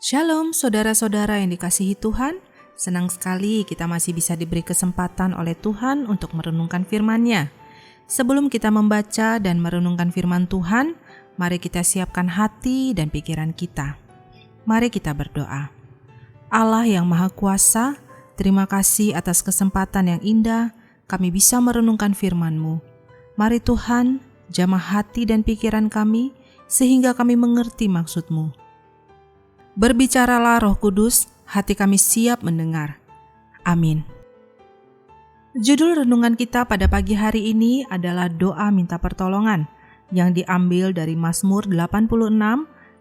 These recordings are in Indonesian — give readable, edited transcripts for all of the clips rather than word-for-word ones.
Shalom saudara-saudara yang dikasihi Tuhan, senang sekali kita masih bisa diberi kesempatan oleh Tuhan untuk merenungkan firman-Nya. Sebelum kita membaca dan merenungkan firman Tuhan, mari kita siapkan hati dan pikiran kita. Mari kita berdoa. Allah yang Maha Kuasa, terima kasih atas kesempatan yang indah kami bisa merenungkan firman-Mu. Mari Tuhan, jamah hati dan pikiran kami sehingga kami mengerti maksud-Mu. Berbicaralah Roh Kudus, hati kami siap mendengar. Amin. Judul renungan kita pada pagi hari ini adalah doa minta pertolongan yang diambil dari Mazmur 86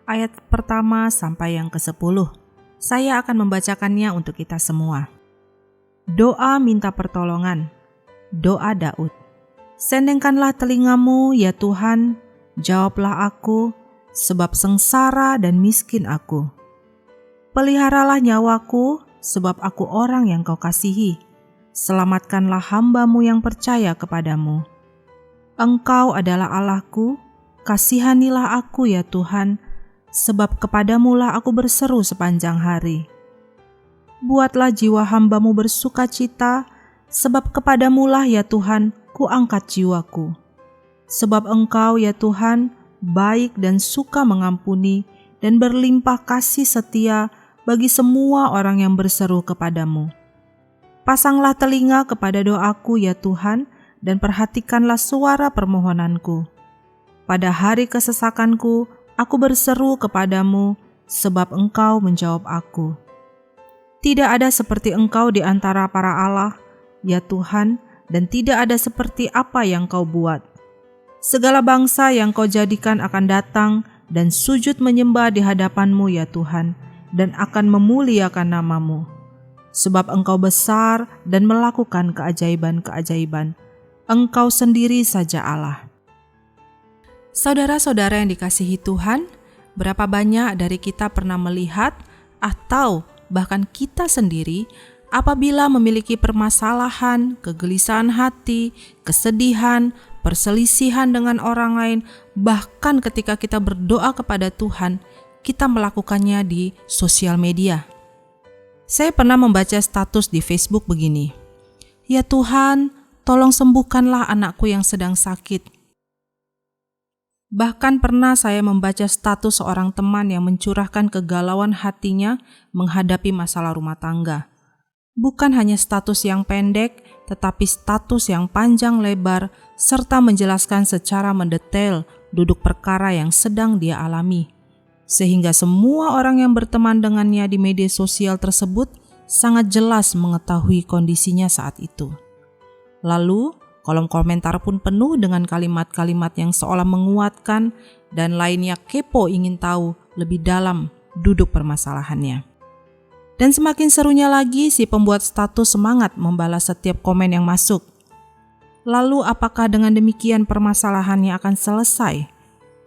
ayat pertama sampai yang ke-10. Saya akan membacakannya untuk kita semua. Doa minta pertolongan. Doa Daud. Sendengkanlah telingamu ya Tuhan, jawablah aku, sebab sengsara dan miskin aku. Peliharalah nyawaku, sebab aku orang yang kau kasihi. Selamatkanlah hamba-Mu yang percaya kepadamu. Engkau adalah Allahku, kasihanilah aku ya Tuhan, sebab kepadamu-lah aku berseru sepanjang hari. Buatlah jiwa hamba-Mu bersukacita, sebab kepadamu-lah ya Tuhan, ku angkat jiwaku. Sebab Engkau ya Tuhan, baik dan suka mengampuni, dan berlimpah kasih setia bagi semua orang yang berseru kepadamu. Pasanglah telinga kepada doaku ya Tuhan, dan perhatikanlah suara permohonanku. Pada hari kesesakanku, aku berseru kepadamu, sebab Engkau menjawab aku. Tidak ada seperti Engkau di antara para Allah, ya Tuhan, dan tidak ada seperti apa yang Kau buat. Segala bangsa yang Kau jadikan akan datang dan sujud menyembah di hadapan-Mu ya Tuhan, dan akan memuliakan nama-Mu. Sebab Engkau besar dan melakukan keajaiban-keajaiban. Engkau sendiri saja Allah. Saudara-saudara yang dikasihi Tuhan, berapa banyak dari kita pernah melihat atau bahkan kita sendiri apabila memiliki permasalahan, kegelisahan hati, kesedihan, perselisihan dengan orang lain, bahkan ketika kita berdoa kepada Tuhan, kita melakukannya di sosial media. Saya pernah membaca status di Facebook begini, "Ya Tuhan, tolong sembuhkanlah anakku yang sedang sakit." Bahkan pernah saya membaca status seorang teman yang mencurahkan kegalauan hatinya menghadapi masalah rumah tangga. Bukan hanya status yang pendek, tetapi status yang panjang lebar, serta menjelaskan secara mendetail duduk perkara yang sedang dia alami. Sehingga semua orang yang berteman dengannya di media sosial tersebut sangat jelas mengetahui kondisinya saat itu. Lalu, kolom komentar pun penuh dengan kalimat-kalimat yang seolah menguatkan dan lainnya kepo ingin tahu lebih dalam duduk permasalahannya. Dan semakin serunya lagi, si pembuat status semangat membalas setiap komen yang masuk. Lalu apakah dengan demikian permasalahannya akan selesai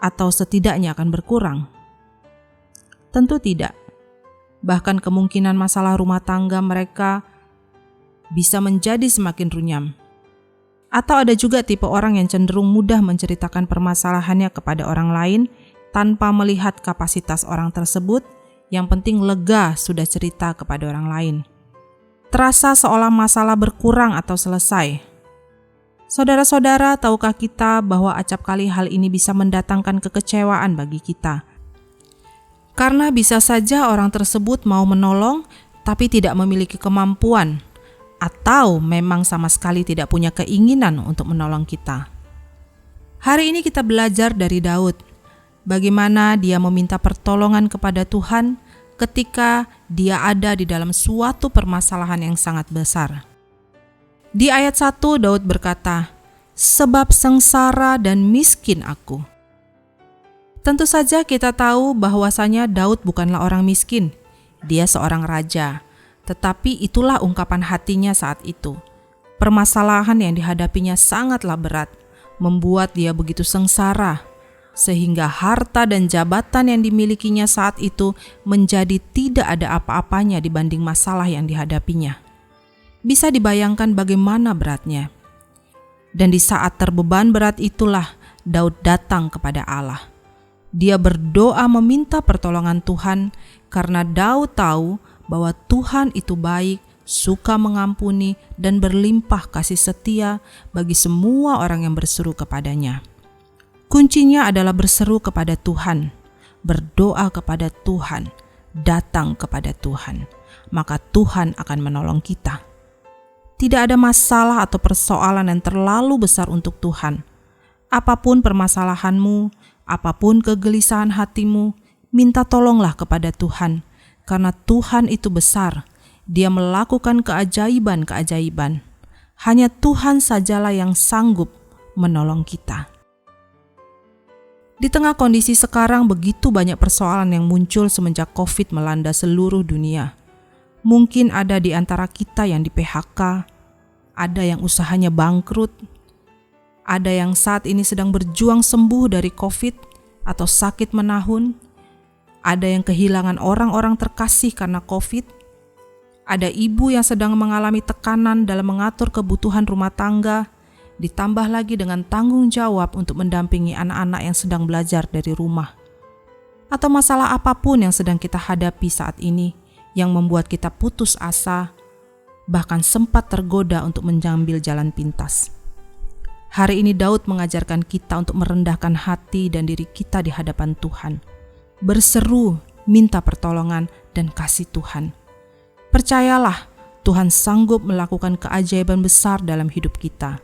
atau setidaknya akan berkurang? Tentu tidak. Bahkan kemungkinan masalah rumah tangga mereka bisa menjadi semakin runyam. Atau ada juga tipe orang yang cenderung mudah menceritakan permasalahannya kepada orang lain tanpa melihat kapasitas orang tersebut, yang penting lega sudah cerita kepada orang lain. Terasa seolah masalah berkurang atau selesai. Saudara-saudara, tahukah kita bahwa acap kali hal ini bisa mendatangkan kekecewaan bagi kita? Karena bisa saja orang tersebut mau menolong tapi tidak memiliki kemampuan atau memang sama sekali tidak punya keinginan untuk menolong kita. Hari ini kita belajar dari Daud, bagaimana dia meminta pertolongan kepada Tuhan ketika dia ada di dalam suatu permasalahan yang sangat besar. Di ayat 1 Daud berkata, "Sebab sengsara dan miskin aku." Tentu saja kita tahu bahwasanya Daud bukanlah orang miskin. Dia seorang raja. Tetapi itulah ungkapan hatinya saat itu. Permasalahan yang dihadapinya sangatlah berat, membuat dia begitu sengsara, sehingga harta dan jabatan yang dimilikinya saat itu menjadi tidak ada apa-apanya dibanding masalah yang dihadapinya. Bisa dibayangkan bagaimana beratnya. Dan di saat terbeban berat itulah Daud datang kepada Allah. Dia berdoa meminta pertolongan Tuhan karena Daud tahu bahwa Tuhan itu baik, suka mengampuni, dan berlimpah kasih setia bagi semua orang yang berseru kepadanya. Kuncinya adalah berseru kepada Tuhan, berdoa kepada Tuhan, datang kepada Tuhan, maka Tuhan akan menolong kita. Tidak ada masalah atau persoalan yang terlalu besar untuk Tuhan. Apapun permasalahanmu, apapun kegelisahan hatimu, minta tolonglah kepada Tuhan, karena Tuhan itu besar. Dia melakukan keajaiban-keajaiban. Hanya Tuhan sajalah yang sanggup menolong kita. Di tengah kondisi sekarang, begitu banyak persoalan yang muncul semenjak COVID melanda seluruh dunia. Mungkin ada di antara kita yang di PHK, ada yang usahanya bangkrut, ada yang saat ini sedang berjuang sembuh dari COVID atau sakit menahun, ada yang kehilangan orang-orang terkasih karena COVID, ada ibu yang sedang mengalami tekanan dalam mengatur kebutuhan rumah tangga, ditambah lagi dengan tanggung jawab untuk mendampingi anak-anak yang sedang belajar dari rumah. Atau masalah apapun yang sedang kita hadapi saat ini yang membuat kita putus asa, bahkan sempat tergoda untuk mengambil jalan pintas. Hari ini Daud mengajarkan kita untuk merendahkan hati dan diri kita di hadapan Tuhan, berseru, minta pertolongan dan kasih Tuhan. Percayalah, Tuhan sanggup melakukan keajaiban besar dalam hidup kita.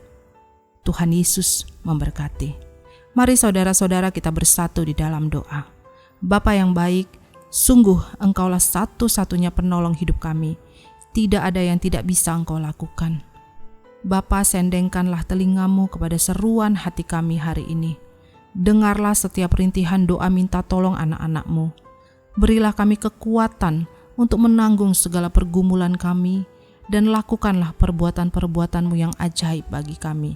Tuhan Yesus memberkati. Mari saudara-saudara kita bersatu di dalam doa. Bapa yang baik, sungguh Engkaulah satu-satunya penolong hidup kami. Tidak ada yang tidak bisa Engkau lakukan. Bapa, sendengkanlah telingamu kepada seruan hati kami hari ini. Dengarlah setiap rintihan doa minta tolong anak-anak-Mu. Berilah kami kekuatan untuk menanggung segala pergumulan kami, dan lakukanlah perbuatan-perbuatan-Mu yang ajaib bagi kami.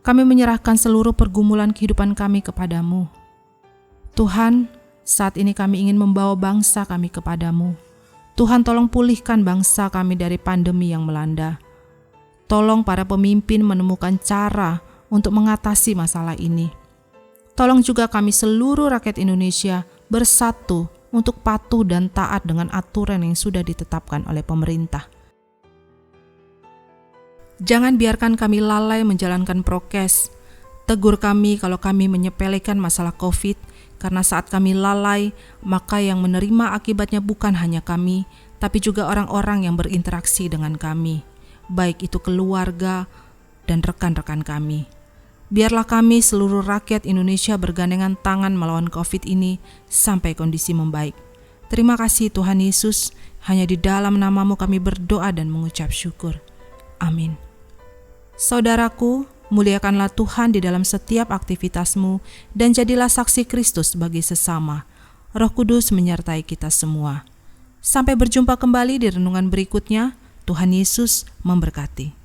Kami menyerahkan seluruh pergumulan kehidupan kami kepadamu. Tuhan, saat ini kami ingin membawa bangsa kami kepadamu. Tuhan, tolong pulihkan bangsa kami dari pandemi yang melanda. Tolong para pemimpin menemukan cara untuk mengatasi masalah ini. Tolong juga kami seluruh rakyat Indonesia bersatu untuk patuh dan taat dengan aturan yang sudah ditetapkan oleh pemerintah. Jangan biarkan kami lalai menjalankan prokes. Tegur kami kalau kami menyepelekan masalah COVID, karena saat kami lalai, maka yang menerima akibatnya bukan hanya kami, tapi juga orang-orang yang berinteraksi dengan kami, baik itu keluarga dan rekan-rekan kami. Biarlah kami seluruh rakyat Indonesia bergandengan tangan melawan COVID ini sampai kondisi membaik. Terima kasih Tuhan Yesus, hanya di dalam nama-Mu kami berdoa dan mengucap syukur. Amin. Saudaraku, muliakanlah Tuhan di dalam setiap aktivitasmu dan jadilah saksi Kristus bagi sesama. Roh Kudus menyertai kita semua. Sampai berjumpa kembali di renungan berikutnya. Tuhan Yesus memberkati.